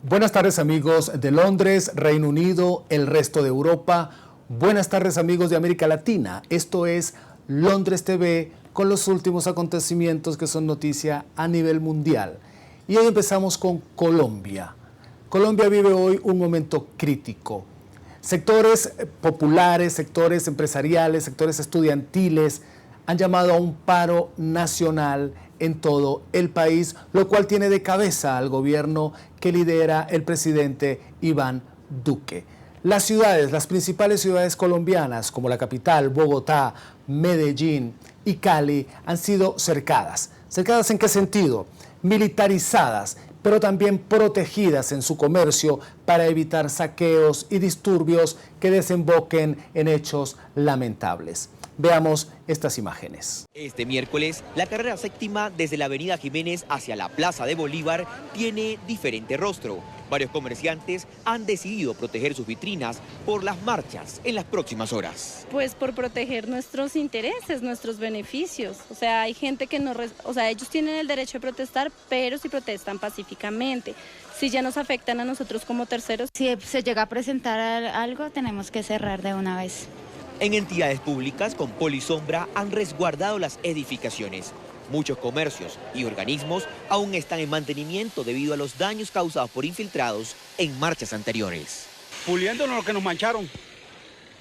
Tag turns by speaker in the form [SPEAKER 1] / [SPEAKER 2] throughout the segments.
[SPEAKER 1] Buenas tardes amigos de Londres, Reino Unido, el resto de Europa. Buenas tardes amigos de América Latina. Esto es Londres TV con los últimos acontecimientos que son noticia a nivel mundial. Y hoy empezamos con Colombia. Colombia vive hoy un momento crítico. Sectores populares, sectores empresariales, sectores estudiantiles han llamado a un paro nacional en todo el país, lo cual tiene de cabeza al gobierno que lidera el presidente Iván Duque. Las ciudades, las principales ciudades colombianas, como la capital, Bogotá, Medellín y Cali, han sido cercadas. ¿Cercadas en qué sentido? Militarizadas, pero también protegidas en su comercio para evitar saqueos y disturbios que desemboquen en hechos lamentables. Veamos estas imágenes.
[SPEAKER 2] Este miércoles, la carrera séptima desde la avenida Jiménez hacia la Plaza de Bolívar tiene diferente rostro. Varios comerciantes han decidido proteger sus vitrinas por las marchas en las próximas horas.
[SPEAKER 3] Pues por proteger nuestros intereses, nuestros beneficios. O sea, hay gente que no... ellos tienen el derecho de protestar, pero si protestan pacíficamente. Si ya nos afectan a nosotros como terceros.
[SPEAKER 4] Si se llega a presentar algo, tenemos que cerrar de una vez.
[SPEAKER 2] En entidades públicas con polisombra han resguardado las edificaciones. Muchos comercios y organismos aún están en mantenimiento debido a los daños causados por infiltrados en marchas anteriores.
[SPEAKER 5] Puliéndonos lo que nos mancharon.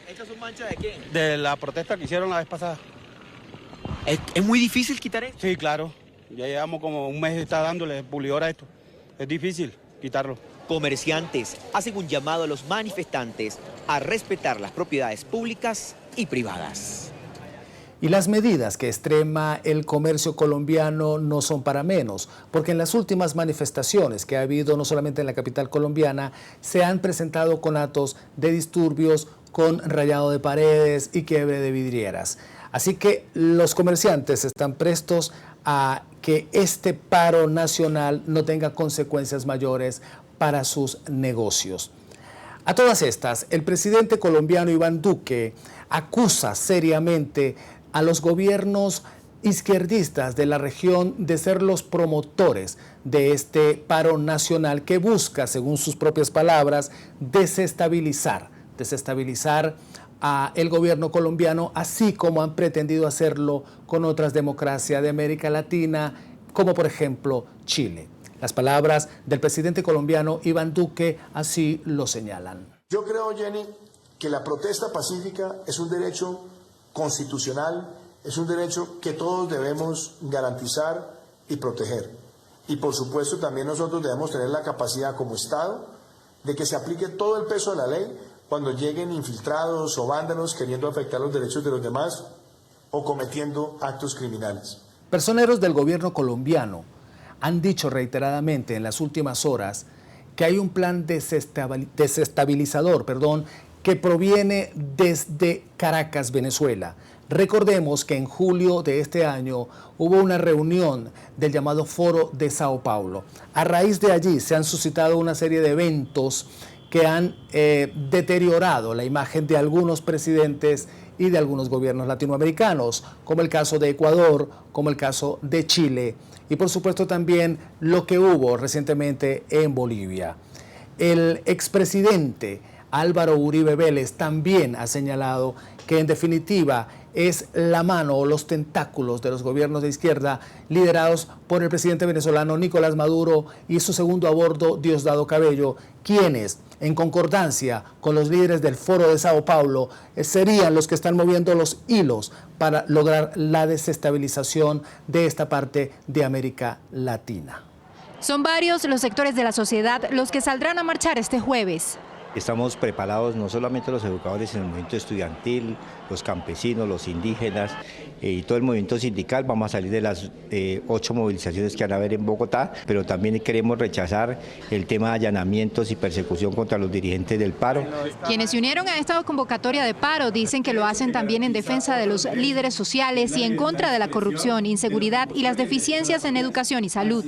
[SPEAKER 2] ¿Estas son manchas de qué?
[SPEAKER 5] De la protesta que hicieron la vez pasada.
[SPEAKER 2] ¿Es muy difícil quitar esto?
[SPEAKER 5] Sí, claro. Ya llevamos como un mes está dándole pulidor a esto. Es difícil quitarlo.
[SPEAKER 2] Comerciantes hacen un llamado a los manifestantes a respetar las propiedades públicas y privadas.
[SPEAKER 1] Y las medidas que extrema el comercio colombiano no son para menos, porque en las últimas manifestaciones que ha habido, no solamente en la capital colombiana, se han presentado conatos de disturbios con rayado de paredes y quiebre de vidrieras. Así que los comerciantes están prestos a que este paro nacional no tenga consecuencias mayores para sus negocios. A todas estas, el presidente colombiano Iván Duque acusa seriamente a los gobiernos izquierdistas de la región de ser los promotores de este paro nacional que busca, según sus propias palabras, desestabilizar a el gobierno colombiano, así como han pretendido hacerlo con otras democracias de América Latina, como por ejemplo Chile. Las palabras del presidente colombiano Iván Duque así lo señalan.
[SPEAKER 6] Yo creo, Jenny, que la protesta pacífica es un derecho constitucional, es un derecho que todos debemos garantizar y proteger. Y por supuesto también nosotros debemos tener la capacidad como Estado de que se aplique todo el peso de la ley cuando lleguen infiltrados o vándalos queriendo afectar los derechos de los demás o cometiendo actos criminales.
[SPEAKER 1] Personeros del gobierno colombiano han dicho reiteradamente en las últimas horas que hay un plan desestabilizador, que proviene desde Caracas, Venezuela. Recordemos que en julio de este año hubo una reunión del llamado Foro de Sao Paulo. A raíz de allí se han suscitado una serie de eventos que han deteriorado la imagen de algunos presidentes y de algunos gobiernos latinoamericanos, como el caso de Ecuador, como el caso de Chile, y por supuesto también lo que hubo recientemente en Bolivia. El expresidente Álvaro Uribe Vélez también ha señalado que en definitiva es la mano o los tentáculos de los gobiernos de izquierda liderados por el presidente venezolano Nicolás Maduro y su segundo a bordo Diosdado Cabello, quienes en concordancia con los líderes del Foro de Sao Paulo serían los que están moviendo los hilos para lograr la desestabilización de esta parte de América Latina.
[SPEAKER 7] Son varios los sectores de la sociedad los que saldrán a marchar este jueves.
[SPEAKER 8] Estamos preparados, no solamente los educadores en el movimiento estudiantil, los campesinos, los indígenas y todo el movimiento sindical. Vamos a salir de las 8 movilizaciones que van a haber en Bogotá, pero también queremos rechazar el tema de allanamientos y persecución contra los dirigentes del paro.
[SPEAKER 7] Quienes se unieron a esta convocatoria de paro dicen que lo hacen también en defensa de los líderes sociales y en contra de la corrupción, inseguridad y las deficiencias en educación y salud.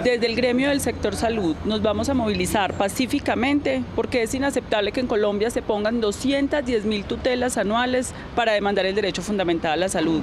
[SPEAKER 9] Desde el gremio del sector salud nos vamos a movilizar pacíficamente porque es inaceptable que en Colombia se pongan 210.000 tutelas anuales para demandar el derecho fundamental a la salud.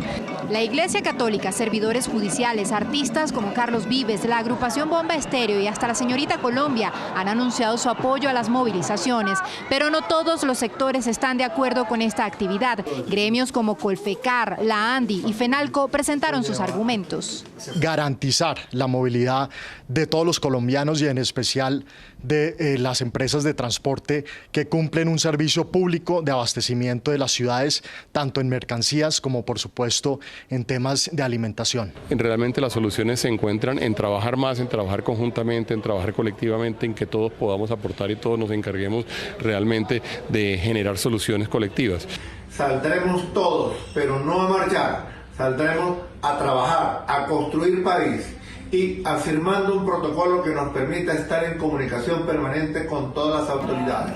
[SPEAKER 7] La Iglesia Católica, servidores judiciales, artistas como Carlos Vives, la agrupación Bomba Estéreo y hasta la Señorita Colombia han anunciado su apoyo a las movilizaciones, pero no todos los sectores están de acuerdo con esta actividad. Gremios como Colfecar, la ANDI y FENALCO presentaron sus argumentos.
[SPEAKER 10] Garantizar la movilidad de todos los colombianos y en especial de las empresas de transporte que cumplen un servicio público de abastecimiento de las ciudades, tanto en mercancías como por supuesto en temas de alimentación.
[SPEAKER 11] Realmente las soluciones se encuentran en trabajar más, en trabajar conjuntamente, en trabajar colectivamente, en que todos podamos aportar y todos nos encarguemos realmente de generar soluciones colectivas.
[SPEAKER 12] Saldremos todos, pero no a marchar, saldremos a trabajar, a construir país y afirmando un protocolo que nos permita estar en comunicación permanente con todas las autoridades.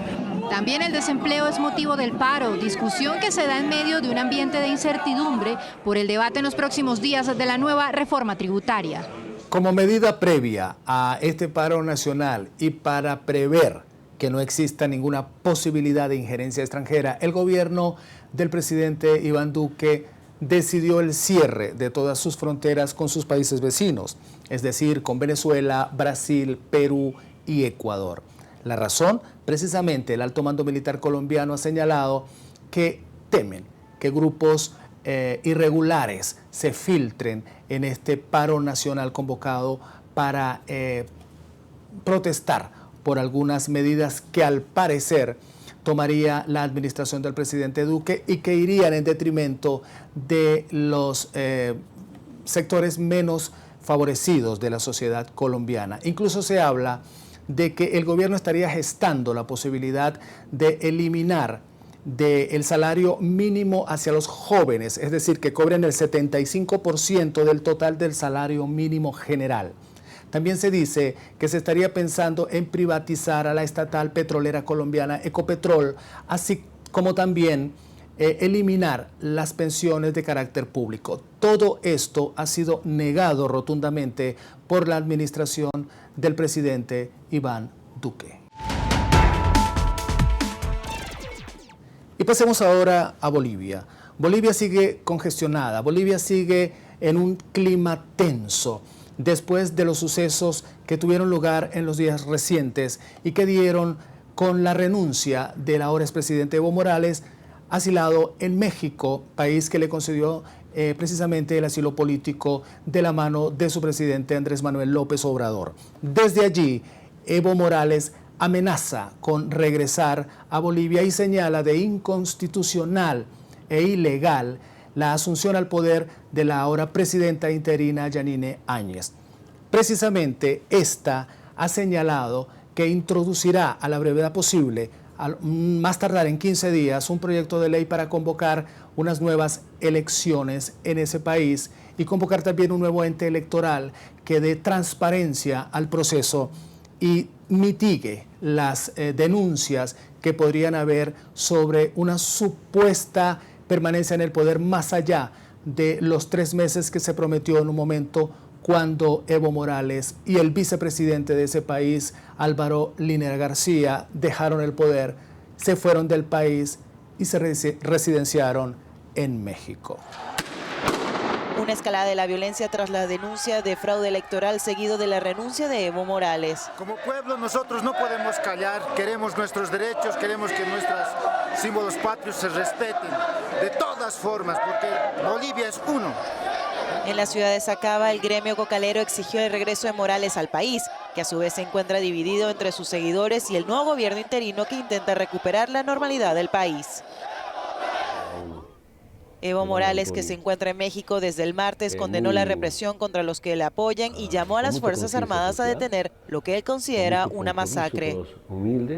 [SPEAKER 7] También el desempleo es motivo del paro, discusión que se da en medio de un ambiente de incertidumbre por el debate en los próximos días de la nueva reforma tributaria.
[SPEAKER 1] Como medida previa a este paro nacional y para prever que no exista ninguna posibilidad de injerencia extranjera, el gobierno del presidente Iván Duque decidió el cierre de todas sus fronteras con sus países vecinos, es decir, con Venezuela, Brasil, Perú y Ecuador. La razón, precisamente, el alto mando militar colombiano ha señalado que temen que grupos irregulares se filtren en este paro nacional convocado para protestar por algunas medidas que al parecer tomaría la administración del presidente Duque y que irían en detrimento de los sectores menos favorecidos de la sociedad colombiana. Incluso se habla de que el gobierno estaría gestando la posibilidad de eliminar del salario mínimo hacia los jóvenes, es decir, que cobren el 75% del total del salario mínimo general. También se dice que se estaría pensando en privatizar a la estatal petrolera colombiana Ecopetrol, así como también eliminar las pensiones de carácter público. Todo esto ha sido negado rotundamente por la administración del presidente Iván Duque. Y pasemos ahora a Bolivia. Bolivia sigue congestionada, Bolivia sigue en un clima tenso después de los sucesos que tuvieron lugar en los días recientes y que dieron con la renuncia del ahora expresidente Evo Morales, asilado en México, país que le concedió precisamente el asilo político de la mano de su presidente Andrés Manuel López Obrador. Desde allí, Evo Morales amenaza con regresar a Bolivia y señala de inconstitucional e ilegal la asunción al poder de la ahora presidenta interina Yanine Áñez. Precisamente esta ha señalado que introducirá a la brevedad posible, más tardar en 15 días, un proyecto de ley para convocar unas nuevas elecciones en ese país y convocar también un nuevo ente electoral que dé transparencia al proceso y mitigue las denuncias que podrían haber sobre una supuesta permanencia en el poder más allá de los 3 meses que se prometió en un momento cuando Evo Morales y el vicepresidente de ese país, Álvaro Linera García, dejaron el poder, se fueron del país y se residenciaron en México.
[SPEAKER 13] Una escalada de la violencia tras la denuncia de fraude electoral seguido de la renuncia de Evo Morales.
[SPEAKER 14] Como pueblo nosotros no podemos callar, queremos nuestros derechos, queremos que nuestros símbolos patrios se respeten de todas formas, porque Bolivia es uno.
[SPEAKER 13] En la ciudad de Sacaba, el gremio cocalero exigió el regreso de Morales al país, que a su vez se encuentra dividido entre sus seguidores y el nuevo gobierno interino que intenta recuperar la normalidad del país. Evo Morales, que se encuentra en México desde el martes, condenó la represión contra los que le apoyan y llamó a las Fuerzas Armadas a detener lo que él considera una masacre.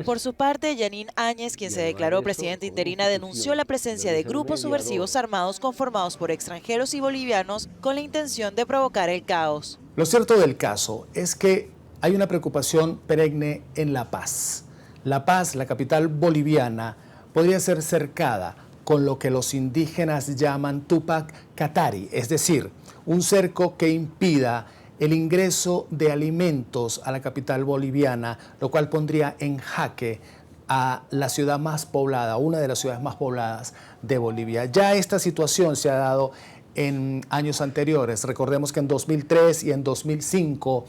[SPEAKER 13] Por su parte, Yanine Áñez, quien se declaró presidenta interina, denunció la presencia de grupos subversivos armados conformados por extranjeros y bolivianos con la intención de provocar el caos.
[SPEAKER 1] Lo cierto del caso es que hay una preocupación perenne en La Paz. La Paz, la capital boliviana, podría ser cercada con lo que los indígenas llaman Tupac Katari, es decir, un cerco que impida el ingreso de alimentos a la capital boliviana, lo cual pondría en jaque a la ciudad más poblada, una de las ciudades más pobladas de Bolivia. Ya esta situación se ha dado en años anteriores. Recordemos que en 2003 y en 2005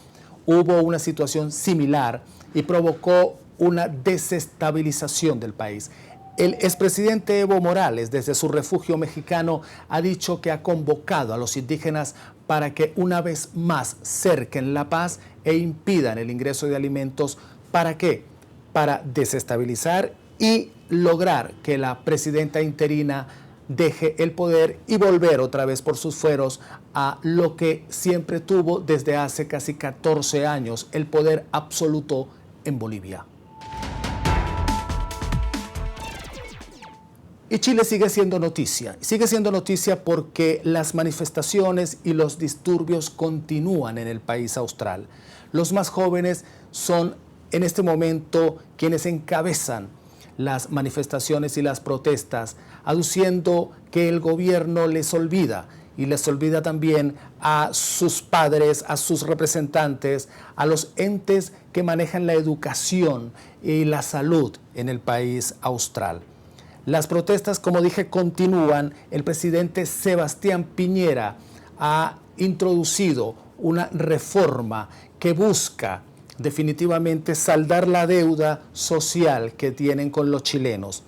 [SPEAKER 1] hubo una situación similar y provocó una desestabilización del país. El expresidente Evo Morales, desde su refugio mexicano, ha dicho que ha convocado a los indígenas para que una vez más cerquen la paz e impidan el ingreso de alimentos. ¿Para qué? Para desestabilizar y lograr que la presidenta interina deje el poder y volver otra vez por sus fueros a lo que siempre tuvo desde hace casi 14 años, el poder absoluto en Bolivia. Y Chile sigue siendo noticia porque las manifestaciones y los disturbios continúan en el país austral. Los más jóvenes son en este momento quienes encabezan las manifestaciones y las protestas, aduciendo que el gobierno les olvida y les olvida también a sus padres, a sus representantes, a los entes que manejan la educación y la salud en el país austral. Las protestas, como dije, continúan. El presidente Sebastián Piñera ha introducido una reforma que busca definitivamente saldar la deuda social que tienen con los chilenos.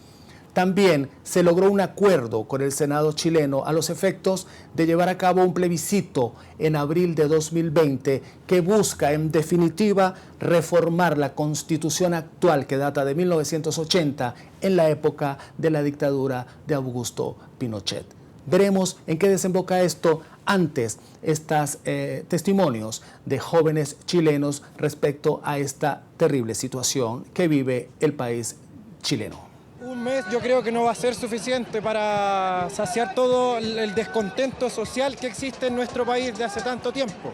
[SPEAKER 1] También se logró un acuerdo con el Senado chileno a los efectos de llevar a cabo un plebiscito en abril de 2020 que busca, en definitiva, reformar la Constitución actual que data de 1980 en la época de la dictadura de Augusto Pinochet. Veremos en qué desemboca esto. Antes, estos testimonios de jóvenes chilenos respecto a esta terrible situación que vive el país chileno.
[SPEAKER 15] Un mes yo creo que no va a ser suficiente para saciar todo el descontento social que existe en nuestro país de hace tanto tiempo.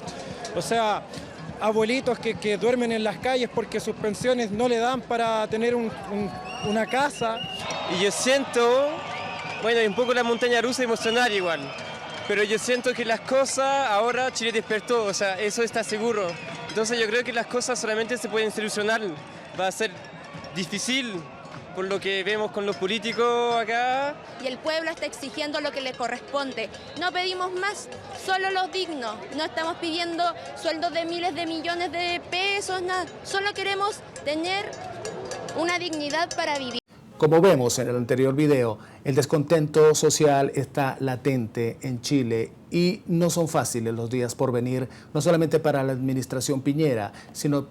[SPEAKER 15] O sea, abuelitos que duermen en las calles porque sus pensiones no le dan para tener una casa.
[SPEAKER 16] Y yo siento, bueno, hay un poco la montaña rusa emocional igual, pero yo siento que las cosas, ahora Chile despertó, o sea, eso está seguro. Entonces yo creo que las cosas solamente se pueden solucionar. Va a ser difícil por lo que vemos con los políticos acá.
[SPEAKER 17] Y el pueblo está exigiendo lo que le corresponde. No pedimos más, solo lo digno. No estamos pidiendo sueldos de miles de millones de pesos, nada. Solo queremos tener una dignidad para vivir.
[SPEAKER 1] Como vemos en el anterior video, el descontento social está latente en Chile y no son fáciles los días por venir, no solamente para la administración Piñera, sino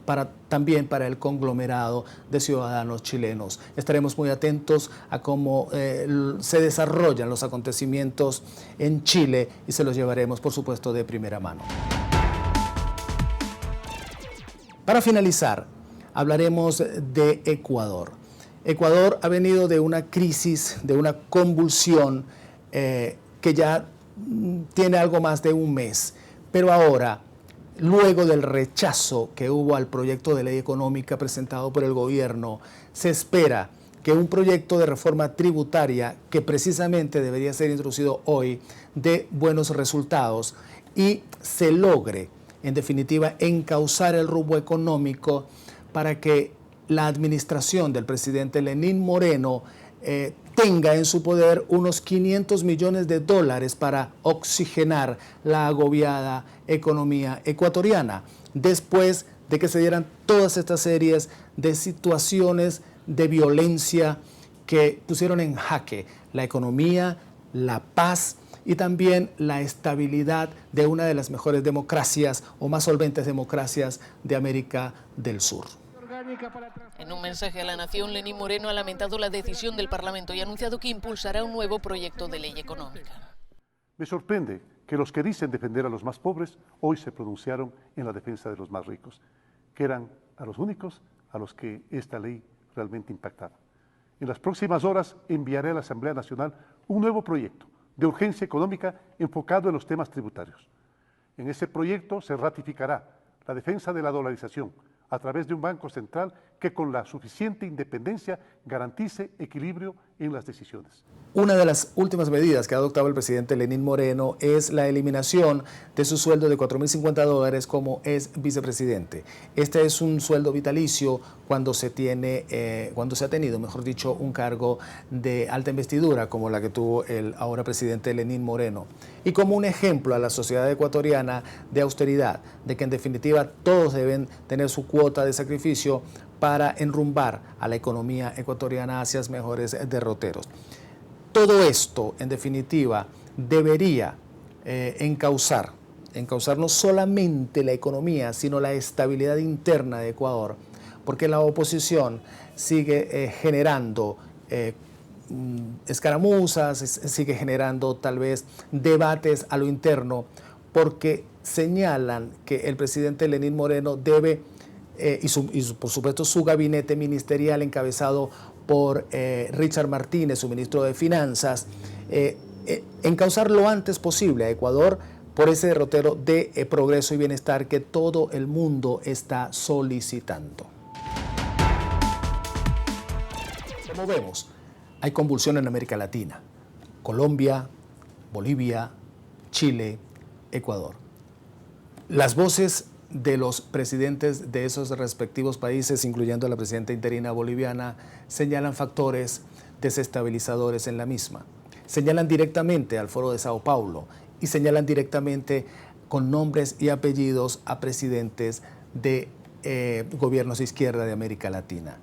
[SPEAKER 1] también para el conglomerado de ciudadanos chilenos. Estaremos muy atentos a cómo se desarrollan los acontecimientos en Chile y se los llevaremos, por supuesto, de primera mano. Para finalizar, hablaremos de Ecuador. Ecuador ha venido de una crisis, de una convulsión que ya tiene algo más de un mes. Pero ahora, luego del rechazo que hubo al proyecto de ley económica presentado por el gobierno, se espera que un proyecto de reforma tributaria que precisamente debería ser introducido hoy dé buenos resultados y se logre, en definitiva, encauzar el rumbo económico para que la administración del presidente Lenín Moreno tenga en su poder unos $500 millones para oxigenar la agobiada economía ecuatoriana, después de que se dieran todas estas series de situaciones de violencia que pusieron en jaque la economía, la paz y también la estabilidad de una de las mejores democracias o más solventes democracias de América del Sur.
[SPEAKER 18] En un mensaje a la nación, Lenín Moreno ha lamentado la decisión del Parlamento y ha anunciado que impulsará un nuevo proyecto de ley económica.
[SPEAKER 19] Me sorprende que los que dicen defender a los más pobres hoy se pronunciaron en la defensa de los más ricos, que eran a los únicos a los que esta ley realmente impactaba. En las próximas horas enviaré a la Asamblea Nacional un nuevo proyecto de urgencia económica enfocado en los temas tributarios. En ese proyecto se ratificará la defensa de la dolarización a través de un banco central que con la suficiente independencia garantice equilibrio en las decisiones.
[SPEAKER 1] Una de las últimas medidas que ha adoptado el presidente Lenín Moreno es la eliminación de su sueldo de $4.050 como es vicepresidente. Este es un sueldo vitalicio cuando se ha tenido, mejor dicho, un cargo de alta investidura como la que tuvo el ahora presidente Lenín Moreno. Y como un ejemplo a la sociedad ecuatoriana de austeridad, de que en definitiva todos deben tener su cuota de sacrificio para enrumbar a la economía ecuatoriana hacia mejores derroteros. Todo esto, en definitiva, debería encauzar no solamente la economía, sino la estabilidad interna de Ecuador, porque la oposición sigue generando escaramuzas, sigue generando tal vez debates a lo interno, porque señalan que el presidente Lenín Moreno debe, por supuesto su gabinete ministerial encabezado por Richard Martínez, su ministro de Finanzas, encauzar lo antes posible a Ecuador por ese derrotero de progreso y bienestar que todo el mundo está solicitando. Como vemos, hay convulsión en América Latina. Colombia, Bolivia, Chile, Ecuador. Las voces de los presidentes de esos respectivos países, incluyendo a la presidenta interina boliviana, señalan factores desestabilizadores en la misma. Señalan directamente al Foro de Sao Paulo y señalan directamente con nombres y apellidos a presidentes de gobiernos de izquierda de América Latina.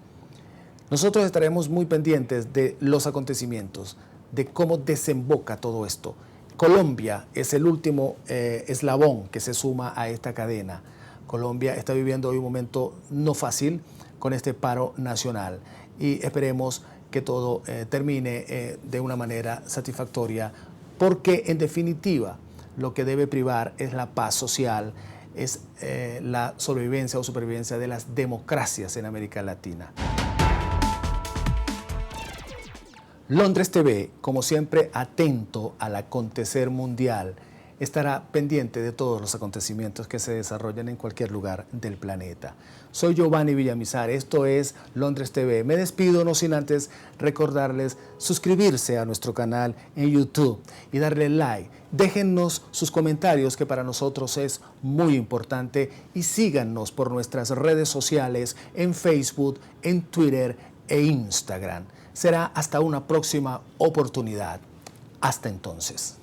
[SPEAKER 1] Nosotros estaremos muy pendientes de los acontecimientos, de cómo desemboca todo esto. Colombia es el último eslabón que se suma a esta cadena. Colombia está viviendo hoy un momento no fácil con este paro nacional y esperemos que todo termine de una manera satisfactoria, porque en definitiva lo que debe privar es la paz social, es la sobrevivencia o supervivencia de las democracias en América Latina. Londres TV, como siempre, atento al acontecer mundial, estará pendiente de todos los acontecimientos que se desarrollan en cualquier lugar del planeta. Soy Giovanni Villamizar, esto es Londres TV. Me despido no sin antes recordarles suscribirse a nuestro canal en YouTube y darle like. Déjennos sus comentarios, que para nosotros es muy importante, y síganos por nuestras redes sociales en Facebook, en Twitter e Instagram. Será hasta una próxima oportunidad. Hasta entonces.